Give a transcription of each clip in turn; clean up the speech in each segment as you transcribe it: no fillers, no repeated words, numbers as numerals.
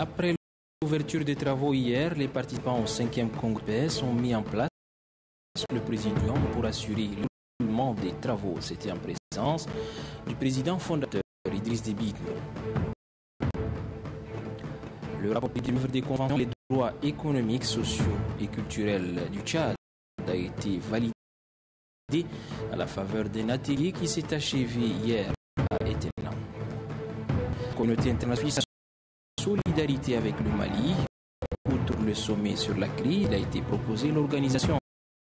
Après l'ouverture des travaux hier, les participants au 5e congrès ont mis en place le présidium pour assurer le déroulement des travaux. C'était en présence du président fondateur Idriss Déby Itno. Le rapport des conventions des droits économiques, sociaux et culturels du Tchad a été validé à la faveur d'un atelier qui s'est achevé hier à Éthénan. La communauté internationale solidarité avec le Mali. Outre le sommet sur la crise, il a été proposé l'organisation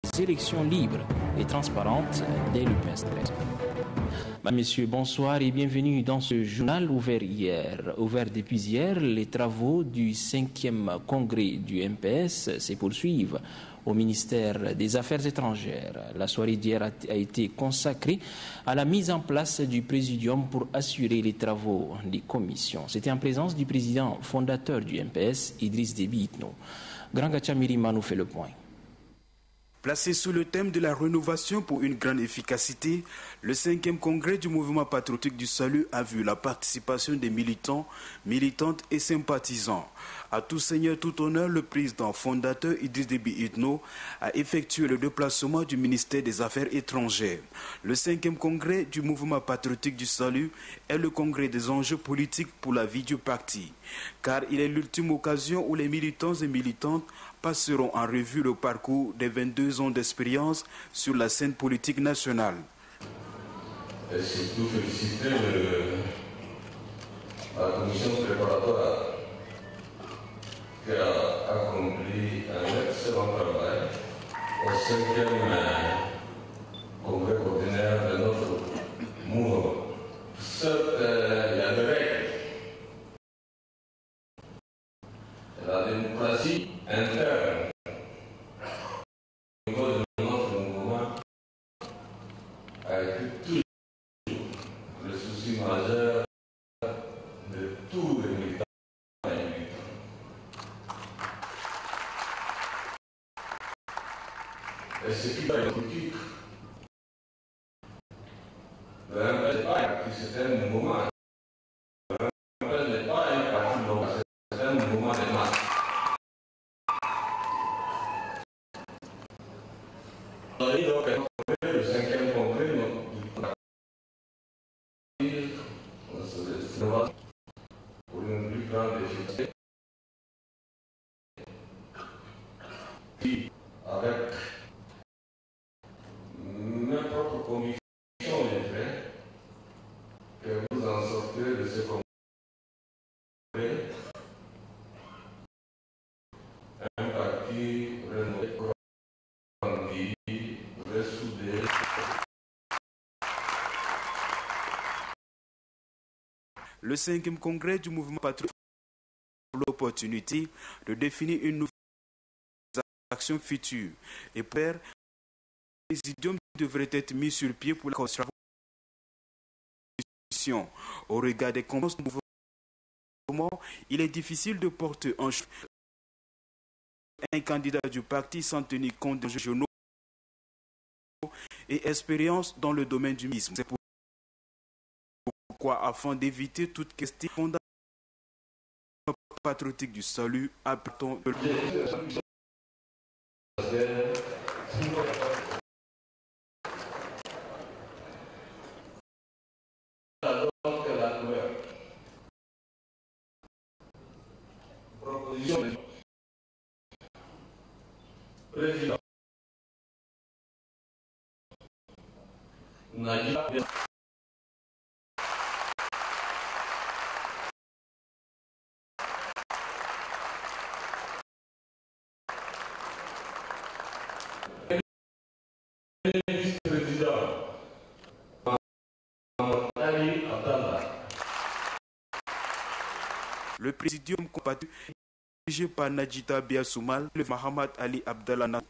des élections libres et transparentes dès le 15 13. Messieurs, bonsoir et bienvenue dans ce journal ouvert depuis hier. Les travaux du 5e congrès du MPS se poursuivent au ministère des Affaires étrangères. La soirée d'hier a été consacrée à la mise en place du présidium pour assurer les travaux des commissions. C'était en présence du président fondateur du MPS, Idriss Déby Itno. Grand Gacha Mirima nous fait le point. Placé sous le thème de la rénovation pour une grande efficacité, le 5e congrès du mouvement patriotique du salut a vu la participation des militants, militantes et sympathisants. À tout seigneur, tout honneur, le président fondateur Idriss Déby Itno a effectué le déplacement du ministère des Affaires étrangères. Le 5e congrès du mouvement patriotique du salut est le congrès des enjeux politiques pour la vie du parti, car il est l'ultime occasion où les militants et militantes passeront en revue le parcours des 22 ans d'expérience sur la scène politique nationale. Et surtout féliciter la commission préparatoire qui a accompli un excellent travail au 5e congrès ordinaire de notre mouvement. Certes, il y a des règles. La démocratie interne au niveau de notre mouvement a été toujours le souci majeur de tous les militants et militants. Et ce qui va être politique, le MPS n'est pas un parti, c'est un mouvement. Le MPS n'est pas un parti local, c'est un mouvement de masse. Le 5e congrès pour une plus grande efficacité avec mes propres convictions et faits que vous en sortez de ce congrès un parti rénové, grandi, ressoudé. Le 5e congrès du mouvement patriotique a l'opportunité de définir une nouvelle action future et pour le présidium devrait être mis sur pied pour la construction au regard des compétences du mouvement. Il est difficile de porter un candidat du parti sans tenir compte des régionaux et expérience dans le domaine du militantisme. C'est pourquoi, afin d'éviter toute question fondamentale patriotique du salut, appelons Président vice-président Ali Abdallah. Le présidium compattu dirigé par Najita Biasoumal, le Mahamad Ali Abdallah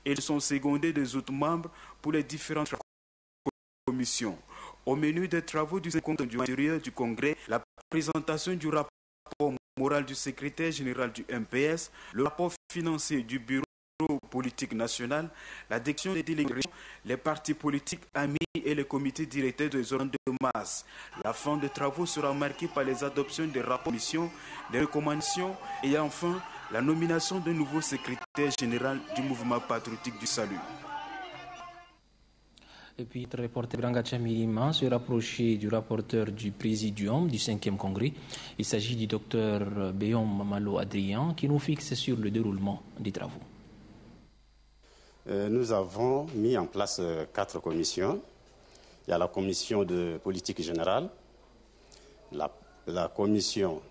et sont secondés des autres membres pour les différentes commissions. Au menu des travaux du compte du intérieur du Congrès, la présentation du rapport moral du secrétaire général du MPS, le rapport financier du bureau politique national, la direction des délégations, les partis politiques, amis et les comités directeurs des organes de masse. La fin des travaux sera marquée par les adoptions des rapports de mission, des recommandations et enfin la nomination d'un nouveau secrétaire général du mouvement patriotique du salut. Et puis, le reporter Branga Chamilima se rapprocher du rapporteur du présidium du 5e congrès. Il s'agit du docteur Béon Mamalo Adrien qui nous fixe sur le déroulement des travaux. Nous avons mis en place 4 commissions. Il y a la commission de politique générale, la commission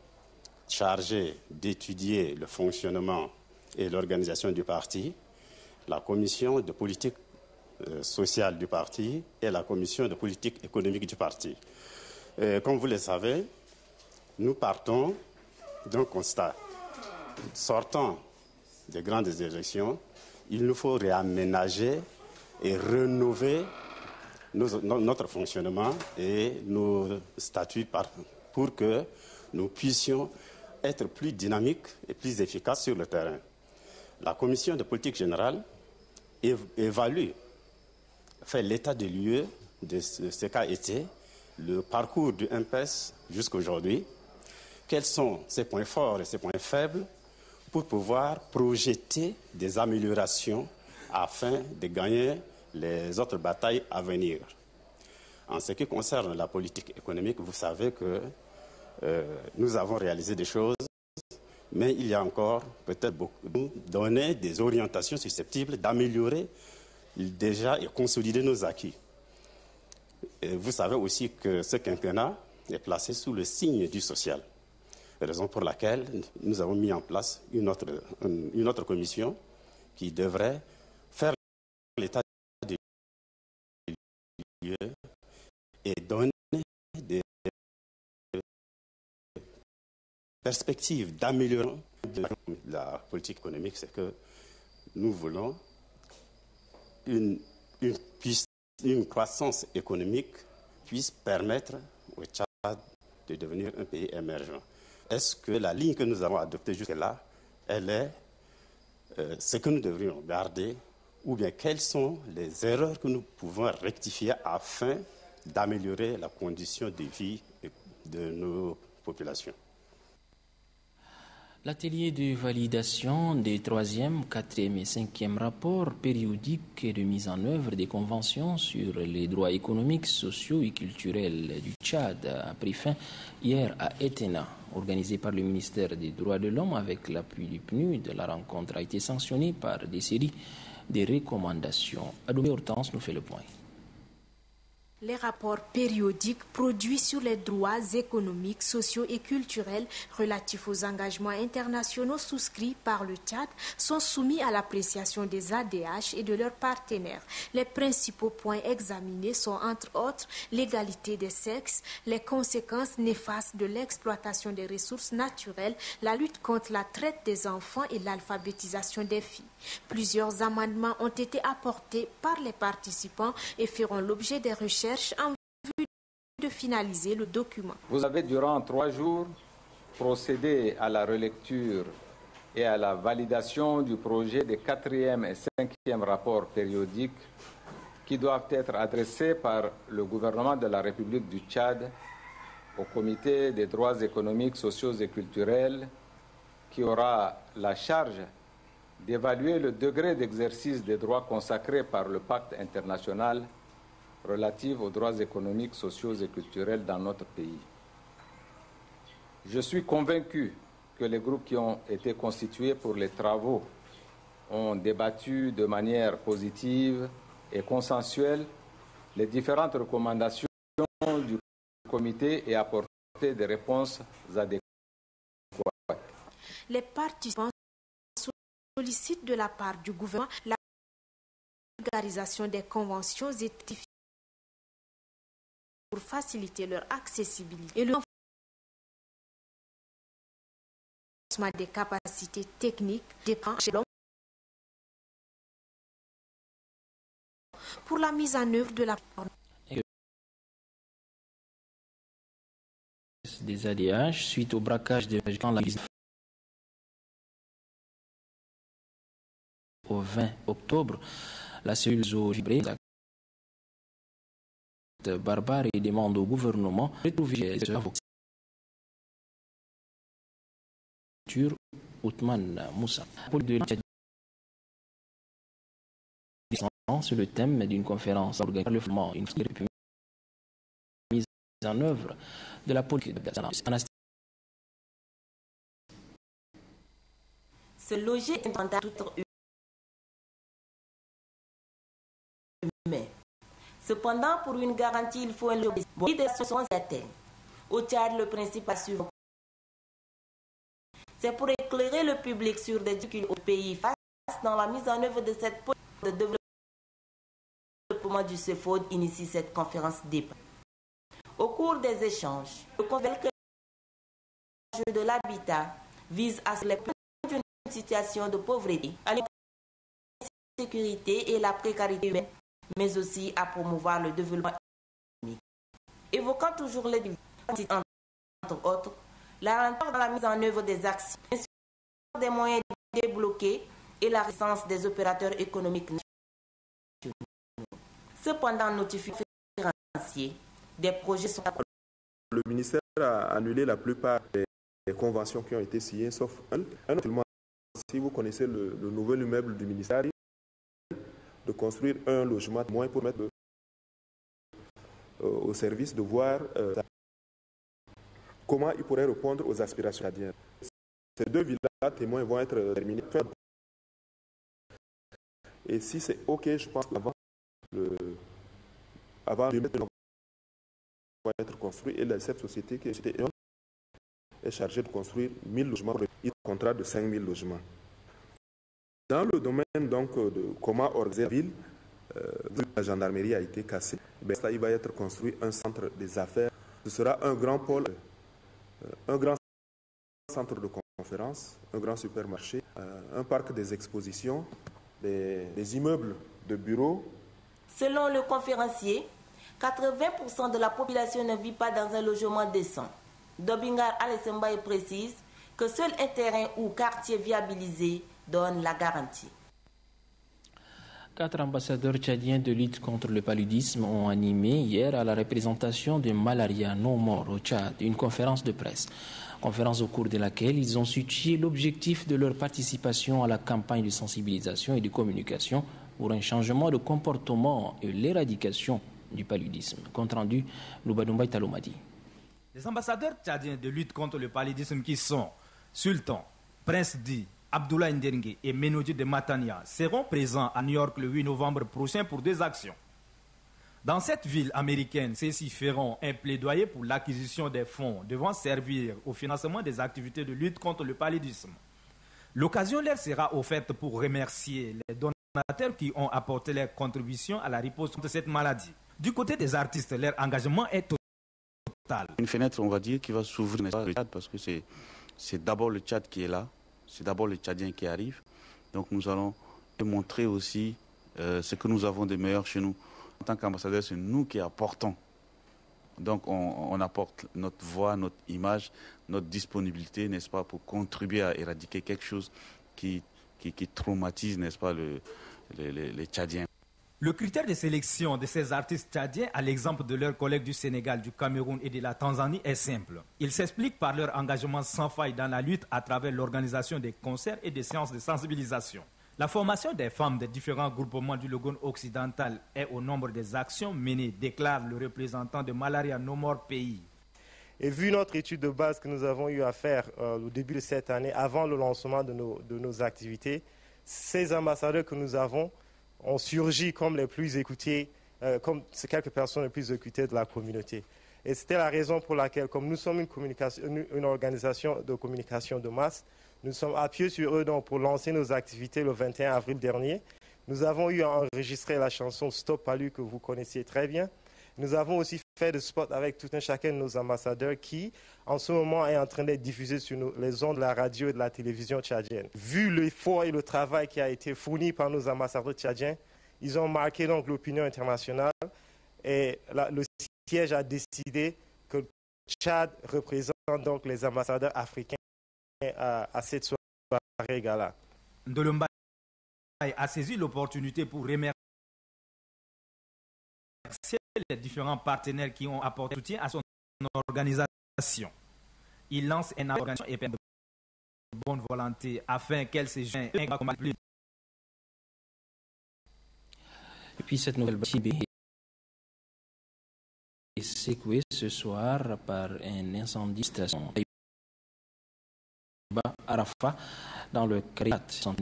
chargée d'étudier le fonctionnement et l'organisation du parti, la commission de politique sociale du parti et la commission de politique économique du parti. Comme vous le savez, nous partons d'un constat. Sortant des grandes élections, il nous faut réaménager et rénover notre fonctionnement et nos statuts pour que nous puissions être plus dynamiques et plus efficaces sur le terrain. La commission de politique générale évalue, fait l'état des lieux de ce qu'a été le parcours du MPES jusqu'à aujourd'hui, quels sont ses points forts et ses points faibles pour pouvoir projeter des améliorations afin de gagner les autres batailles à venir. En ce qui concerne la politique économique, vous savez que nous avons réalisé des choses, mais il y a encore peut-être beaucoup donner des orientations susceptibles d'améliorer déjà et consolider nos acquis. Et vous savez aussi que ce quinquennat est placé sous le signe du social. Raison pour laquelle nous avons mis en place une autre commission qui devrait faire l'état des lieux et donner des perspectives d'amélioration de la politique économique. C'est que nous voulons une croissance économique puisse permettre au Tchad de devenir un pays émergent. Est-ce que la ligne que nous avons adoptée jusque-là, elle est ce que nous devrions garder, ou bien quelles sont les erreurs que nous pouvons rectifier afin d'améliorer la condition de vie de nos populations? L'atelier de validation des 3e, 4e et 5e rapports périodiques et de mise en œuvre des conventions sur les droits économiques, sociaux et culturels du Tchad a pris fin hier à Etena. Organisé par le ministère des Droits de l'Homme avec l'appui du PNUD, la rencontre a été sanctionnée par des séries de recommandations. Adoumé Hortense nous fait le point. Les rapports périodiques produits sur les droits économiques, sociaux et culturels relatifs aux engagements internationaux souscrits par le Tchad sont soumis à l'appréciation des ADH et de leurs partenaires. Les principaux points examinés sont entre autres l'égalité des sexes, les conséquences néfastes de l'exploitation des ressources naturelles, la lutte contre la traite des enfants et l'alphabétisation des filles. Plusieurs amendements ont été apportés par les participants et feront l'objet des recherches en vue de finaliser le document. Vous avez durant 3 jours procédé à la relecture et à la validation du projet des 4e et 5e rapports périodiques qui doivent être adressés par le gouvernement de la République du Tchad au Comité des droits économiques, sociaux et culturels qui aura la charge d'évaluer le degré d'exercice des droits consacrés par le pacte international relatif aux droits économiques, sociaux et culturels dans notre pays. Je suis convaincu que les groupes qui ont été constitués pour les travaux ont débattu de manière positive et consensuelle les différentes recommandations du comité et apporté des réponses adéquates. Les participants sollicitent de la part du gouvernement la vulgarisation des conventions édifiées pour faciliter leur accessibilité et le renforcement des capacités techniques dépend chez l'homme pour la mise en œuvre de la des ADH suite au braquage des agents au 20 octobre. La cellule Zogibré barbare et demande au gouvernement de retrouver Othman Moussa. Sur le thème d'une conférence organisée par le Front, une mise en œuvre de la politique de se loger est un tout humain. Cependant, pour une garantie, il faut un logement. Des solutions atteignent. Au Tchad, le principe à suivre. C'est pour éclairer le public sur des difficultés au pays face dans la mise en œuvre de cette politique de développement du CEFOD initie cette conférence débat. Au cours des échanges, le convient que l'enjeu de l'habitat vise à se plaindre d'une situation de pauvreté, à l'insécurité et la précarité humaine, mais aussi à promouvoir le développement économique. Évoquant toujours les difficultés, entre autres, la lenteur dans la mise en œuvre des actions, des moyens débloqués et la résistance des opérateurs économiques nationaux. Cependant, notifiés des projets sont... Le ministère a annulé la plupart des conventions qui ont été signées, sauf un. Si vous connaissez le nouvel immeuble du ministère, de construire un logement moins pour mettre au service de voir comment il pourrait répondre aux aspirations tchadiennes. Ces deux villas témoins vont être terminés. Et si c'est OK, je pense qu'avant le va être construit et cette société qui est chargée de construire 1000 logements pour un contrat de 5000 logements. Dans le domaine donc de comment organiser la ville, la gendarmerie a été cassée. Là, il va être construit un centre des affaires. Ce sera un grand pôle, un grand centre de conférence, un grand supermarché, un parc des expositions, des immeubles de bureaux. Selon le conférencier, 80% de la population ne vit pas dans un logement décent. Dobingar Alessembaye précise que seul un terrain ou quartier viabilisé donne la garantie. 4 ambassadeurs tchadiens de lutte contre le paludisme ont animé hier à la représentation de Malaria No More au Tchad une conférence de presse. Conférence au cours de laquelle ils ont situé l'objectif de leur participation à la campagne de sensibilisation et de communication pour un changement de comportement et l'éradication du paludisme. Compte rendu, Loubadoumbaï Talomadi. Les ambassadeurs tchadiens de lutte contre le paludisme qui sont Sultan, Prince Di, Abdoulaye Ndengue et Menodji de Matania seront présents à New York le 8 novembre prochain pour 2 actions. Dans cette ville américaine, ceux-ci feront un plaidoyer pour l'acquisition des fonds devant servir au financement des activités de lutte contre le paludisme. L'occasion leur sera offerte pour remercier les donateurs qui ont apporté leur contribution à la riposte contre cette maladie. Du côté des artistes, leur engagement est total. Une fenêtre, on va dire, qui va s'ouvrir au Tchad parce que c'est d'abord le Tchad qui est là, c'est d'abord les Tchadiens qui arrivent. Donc nous allons montrer aussi ce que nous avons de meilleur chez nous. En tant qu'ambassadeurs, c'est nous qui apportons. Donc on apporte notre voix, notre image, notre disponibilité, n'est-ce pas, pour contribuer à éradiquer quelque chose qui traumatise, n'est-ce pas, les Tchadiens. Le critère de sélection de ces artistes tchadiens, à l'exemple de leurs collègues du Sénégal, du Cameroun et de la Tanzanie, est simple. Ils s'expliquent par leur engagement sans faille dans la lutte à travers l'organisation des concerts et des séances de sensibilisation. La formation des femmes des différents groupements du Logone occidental est au nombre des actions menées, déclare le représentant de Malaria No More Pays. Et vu notre étude de base que nous avons eu à faire au début de cette année, avant le lancement de nos activités, ces ambassadeurs que nous avons ont surgi comme les plus écoutés, comme ces quelques personnes les plus écoutées de la communauté. Et c'était la raison pour laquelle, comme nous sommes une organisation de communication de masse, nous sommes appuyés sur eux donc, pour lancer nos activités le 21 avril dernier. Nous avons eu à enregistrer la chanson Stop Palu que vous connaissiez très bien. Nous avons aussi fait des spots avec tout un chacun de nos ambassadeurs qui, en ce moment, est en train d'être diffusé sur les ondes de la radio et de la télévision tchadienne. Vu l'effort et le travail qui a été fourni par nos ambassadeurs tchadiens, ils ont marqué donc l'opinion internationale et le siège a décidé que le Tchad représente donc les ambassadeurs africains à cette soirée gala. Ndolombaye a saisi l'opportunité pour remercier les différents partenaires qui ont apporté soutien à son organisation. Il lance une organisation et de bonne volonté afin qu'elle se joigne à plus. Et puis cette nouvelle bâtiment est secouée ce soir par un incendie de station Arafat dans le Créat. Sont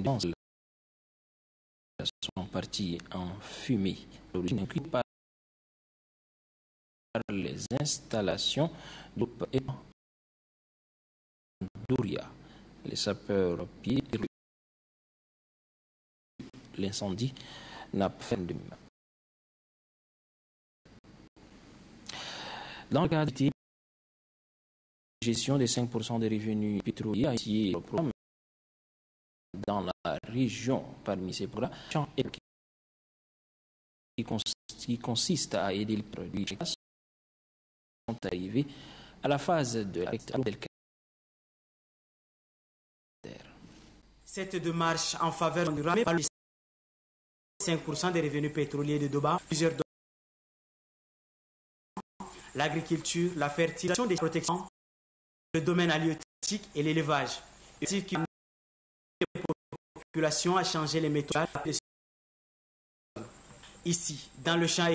partis en fumée. L'origine inclut par les installations d'Ouria. Les sapeurs-pompiers, l'incendie n'a pas fait de mal. Dans le cadre de gestion des 5% des revenus pétroliers, a initié le programme dans la région. Parmi ces programmes, qui consiste à aider les produits qui sont arrivés à la phase de la Cette démarche en faveur du ramé par les 5% des revenus pétroliers de Doba, plusieurs domaines, l'agriculture, la fertilisation des protections, le domaine halieutique et l'élevage. Qui les populations à changer les méthodes. Ici, dans le champ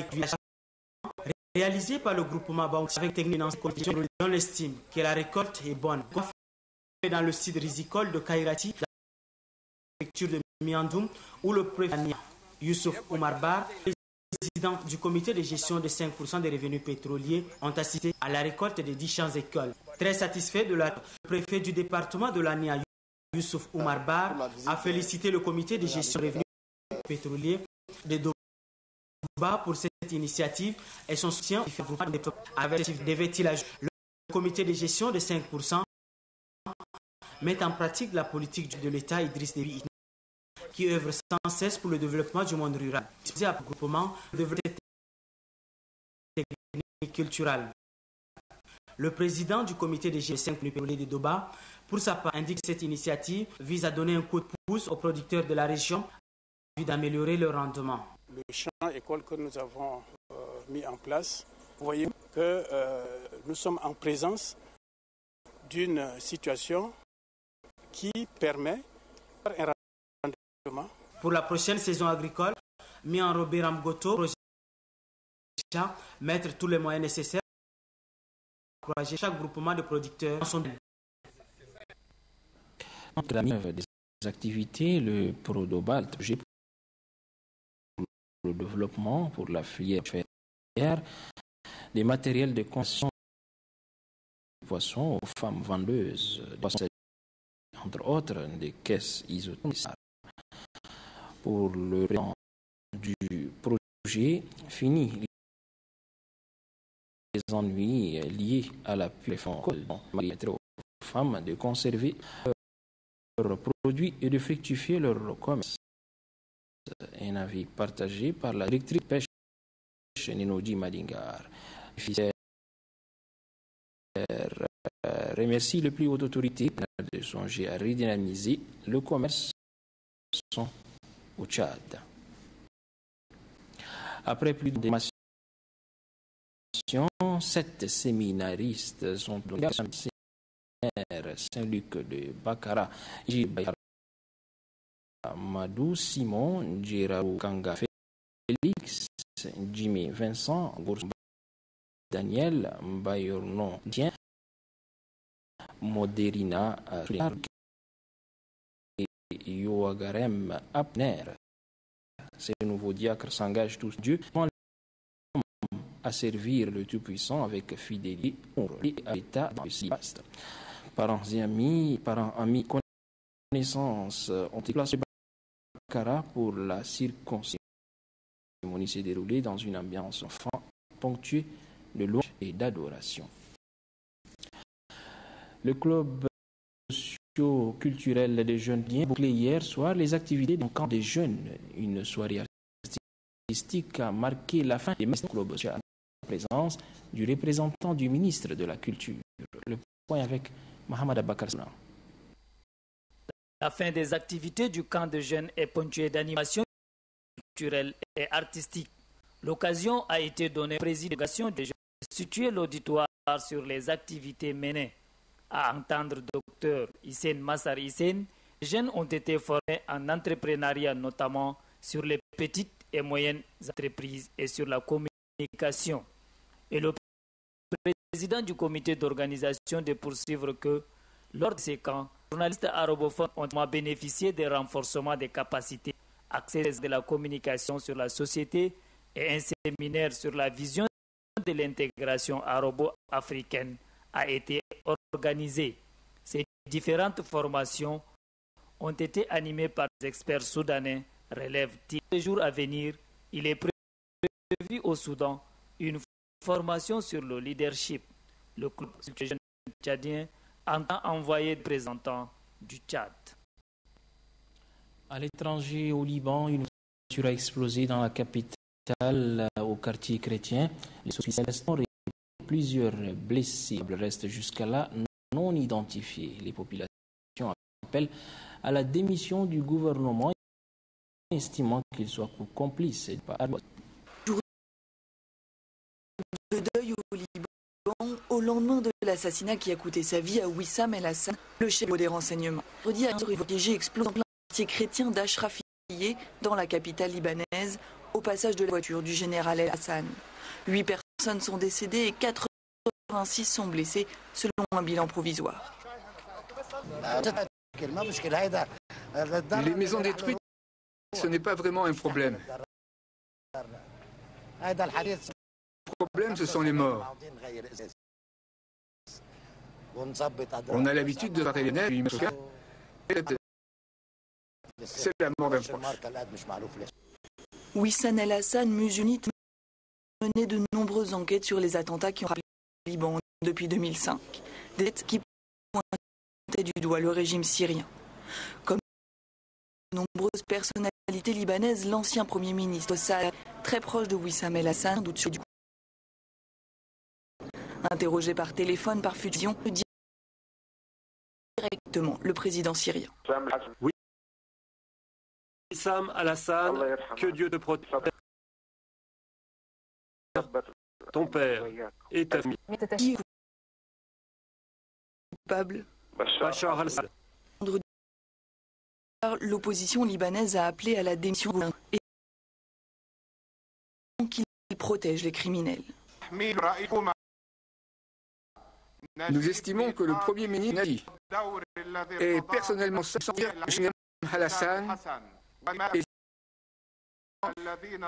réalisé par le groupement Banque avec technique dans ces conditions, on estime que la récolte est bonne. Dans le site rizicole de Kairati, la préfecture de Miandoum, où le préfet Youssouf Oumar Bar, président du comité de gestion des 5% des revenus pétroliers, ont assisté à la récolte des 10 champs écoles. Très satisfait de la le préfet du département de l'ANIA, Youssouf Oumar Bar, a félicité le comité de gestion des revenus pétroliers de Doba pour cette initiative et son soutien avec des vétilages. Le comité de gestion des 5% met en pratique la politique de l'État Idriss Déby qui œuvre sans cesse pour le développement du monde rural. C'est un regroupement de développement technique et culturel. Le président du comité de gestion pétrolier de Doba, pour sa part, indique que cette initiative vise à donner un coup de pouce aux producteurs de la région en vue d'améliorer leur rendement. Le champ école que nous avons mis en place, vous voyez que nous sommes en présence d'une situation qui permet un rendement. Pour la prochaine saison agricole, Mi-enrobé Ramgoto, projet mettre tous les moyens nécessaires pour encourager chaque groupement de producteurs dans son domaine. Entre la mise en œuvre des activités, le Prodobal, projet pour le développement, pour la filière des matériels de consommation de poissons aux femmes vendeuses de poissons, entre autres des caisses isotoniques. Pour le plan du projet, fini les ennuis liés à la purification permettre aux femmes de conserver leurs produits et de fructifier leur commerce. Un avis partagé par la directrice pêche Ninoji Madingar. Remercie les plus hautes autorités de songer à redynamiser le commerce au Tchad. Après plus de formation, 7 séminaristes sont donnés à Saint-Luc de Bakara, Madou Simon, Gérard Kanga Félix, Jimmy Vincent, Daniel Bayornon Dien, Moderina et Yoagarem Apner. Ces nouveaux diacres s'engagent tous Dieu à servir le Tout-Puissant avec fidélité et à l'État dans le vaste. Parents, amis, connaissances ont été placés Bakara pour la circoncision. La cérémonie s'est déroulée dans une ambiance enfant ponctuée de louange et d'adoration. Le club socio-culturel des jeunes a bouclé hier soir les activités d'un camp des jeunes. Une soirée artistique a marqué la fin des messes club social. La présence du représentant du ministre de la Culture. Le point avec Mohamed Abakar. La fin des activités du camp de jeunes est ponctuée d'animations culturelles et artistiques. L'occasion a été donnée au président de situer l'auditoire sur les activités menées. À entendre Dr Hissène Massar Hissène, les jeunes ont été formés en entrepreneuriat, notamment sur les petites et moyennes entreprises et sur la communication. Et le président du comité d'organisation de poursuivre que, lors de ces camps, les journalistes arabophones ont bénéficié des renforcements des capacités, accès de la communication sur la société et un séminaire sur la vision de l'intégration arabo-africaine a été organisé. Ces différentes formations ont été animées par des experts soudanais, relève-t-il. Les jours à venir, il est prévu au Soudan une formation sur le leadership. Le club tchadien entend envoyer des représentants du Tchad. À l'étranger, au Liban, une voiture a explosé dans la capitale, au quartier chrétien. Les hospitalisations et plusieurs blessés restent jusqu'à là non identifiés. Les populations appellent à la démission du gouvernement, estimant qu'il soit complice. Jour de deuil au Liban, au lendemain de l'assassinat qui a coûté sa vie à Wissam El Hassan, le chef des renseignements. Jeudi, un piégé explose en plein quartier chrétien d'Ashrafiyeh, dans la capitale libanaise, au passage de la voiture du général El Hassan. 8 personnes sont décédées et 86 sont blessées, selon un bilan provisoire. Les maisons détruites, ce n'est pas vraiment un problème. Le problème, ce sont les morts. On a l'habitude de rater les neiges. C'est la mort d'un proche. Wissam El Hassan, musulmane, mené de nombreuses enquêtes sur les attentats qui ont rappelé le Liban depuis 2005. Des qui pointaient du doigt le régime syrien. Comme de nombreuses personnalités libanaises, l'ancien Premier ministre Saad, très proche de Wissam El Hassan, doute sur du coup. Interrogé par téléphone, par fusion, directement le président syrien. Oui. Wissam El Hassan, que Dieu te protège. Ton père et ta famille. Qui est coupable? Bachar al-Assad. L'opposition libanaise a appelé à la démission et qu'il protège les criminels. Nous estimons que le Premier ministre est personnellement sorti El Hassan et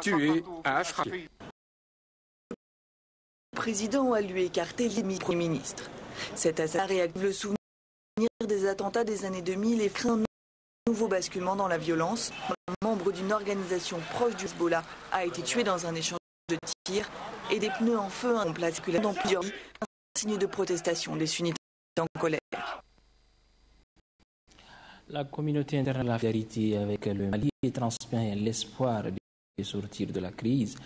tué à Ashrafiyeh. Le président a lui écarté l'ennemi du Premier ministre. Cet assassinat réactive le souvenir des attentats des années 2000 et craint un nouveau basculement dans la violence. Un membre d'une organisation proche du Hezbollah a été tué dans un échange de tirs et des pneus en feu ont placé dans plusieurs villes, un signe de protestation des sunnites en colère. La communauté internationale a solidarité avec le Mali et transmet l'espoir de sortir de la crise.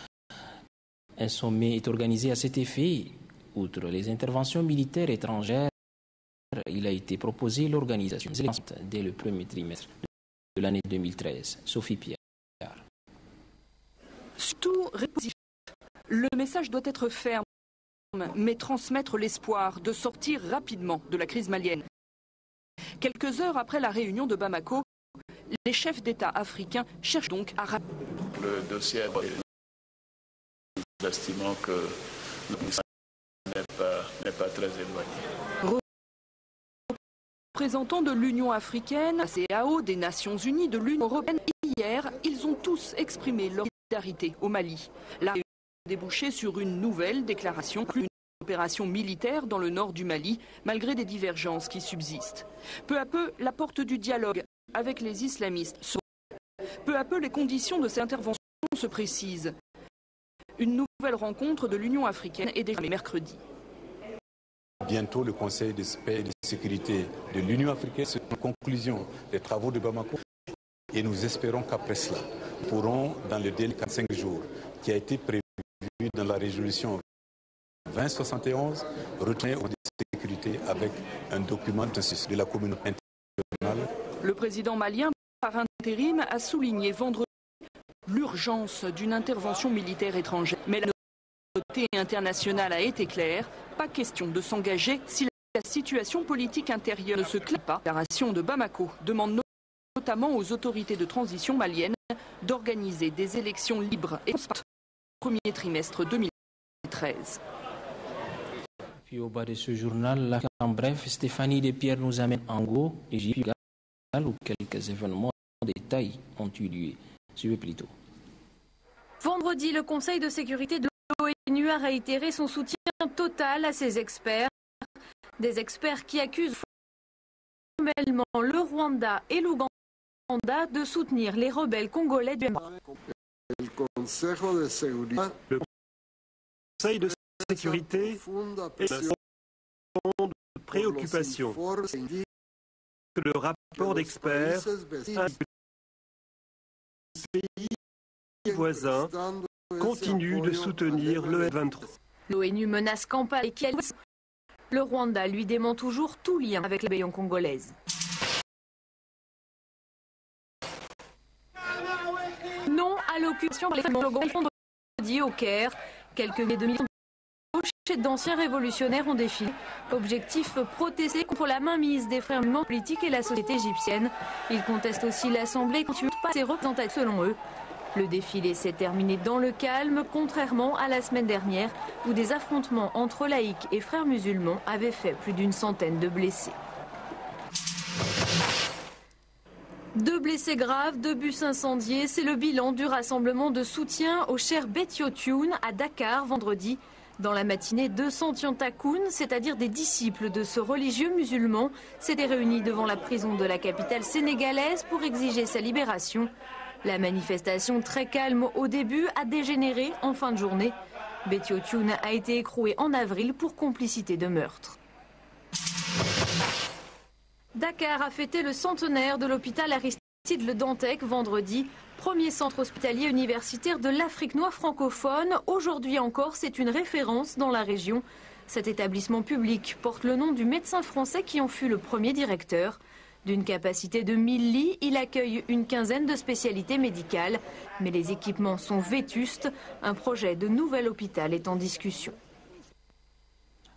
Un sommet est organisé à cet effet. Outre les interventions militaires étrangères, il a été proposé l'organisation des élections dès le premier trimestre de l'année 2013. Sophie Pierre. Surtout répétitif. Le message doit être ferme, mais transmettre l'espoir de sortir rapidement de la crise malienne. Quelques heures après la réunion de Bamako, les chefs d'État africains cherchent donc à... Le dossier, nous estimons que le ministère n'est pas très éloigné. Représentants de l'Union africaine, la CEDEAO, des Nations unies, de l'Union européenne, hier, ils ont tous exprimé leur solidarité au Mali. La réunion a débouché sur une nouvelle déclaration, une opération militaire dans le nord du Mali, malgré des divergences qui subsistent. Peu à peu, la porte du dialogue avec les islamistes s'ouvre. Peu à peu, les conditions de cette intervention se précisent. Une nouvelle rencontre de l'Union africaine est déjà mercredi. Bientôt, le Conseil de paix et de sécurité de l'Union africaine sera en conclusion des travaux de Bamako et nous espérons qu'après cela, nous pourrons, dans le délai de 45 jours qui a été prévu dans la résolution 2071, retourner au Conseil de sécurité avec un document de la communauté internationale. Le président malien, par intérim, a souligné vendredi l'urgence d'une intervention militaire étrangère. Mais la communauté internationale a été claire, pas question de s'engager si la situation politique intérieure ne se clare pas. La déclaration de Bamako demande notamment aux autorités de transition maliennes d'organiser des élections libres et transparentes au premier trimestre 2013. Puis au bas de ce journal, en bref, Stéphanie Despierre nous amène en Go, Égypte, où quelques événements de détail ont eu lieu. Suivez plutôt. Vendredi, le Conseil de sécurité de l'ONU a réitéré son soutien total à ses experts. Des experts qui accusent formellement le Rwanda et l'Ouganda de soutenir les rebelles congolais du M23. Le Conseil de sécurité est un fond de préoccupation. Le rapport d'experts indique que les pays voisins continuent de soutenir le M23. L'ONU menace Kampala et Kigali. Le Rwanda lui dément toujours tout lien avec la rébellion congolaise. Non à l'occupation par les femmes vendredi au Caire. Quelques milliers de militants de gauche et d'anciens révolutionnaires ont défilé. Objectif, protester contre la mainmise des frères musulmans politiques et la société égyptienne. Ils contestent aussi l'Assemblée qui ne tue pas ses représentants selon eux. Le défilé s'est terminé dans le calme, contrairement à la semaine dernière où des affrontements entre laïcs et frères musulmans avaient fait plus d'une centaine de blessés. 2 blessés graves, 2 bus incendiés, c'est le bilan du rassemblement de soutien au Cher Betiotoun à Dakar vendredi. Dans la matinée, 200 Tiantakoun, c'est-à-dire des disciples de ce religieux musulman, s'étaient réunis devant la prison de la capitale sénégalaise pour exiger sa libération. La manifestation, très calme au début, a dégénéré en fin de journée. Betiotoun a été écroué en avril pour complicité de meurtre. Dakar a fêté le centenaire de l'hôpital Aristide Le Dantec vendredi, premier centre hospitalier universitaire de l'Afrique noire francophone. Aujourd'hui encore, c'est une référence dans la région. Cet établissement public porte le nom du médecin français qui en fut le premier directeur. D'une capacité de 1000 lits, il accueille une quinzaine de spécialités médicales. Mais les équipements sont vétustes. Un projet de nouvel hôpital est en discussion.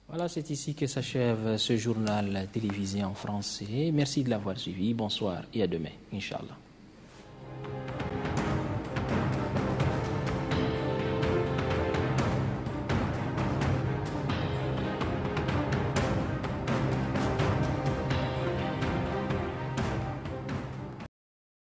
Voilà, c'est ici que s'achève ce journal télévisé en français. Merci de l'avoir suivi. Bonsoir et à demain, Inch'Allah.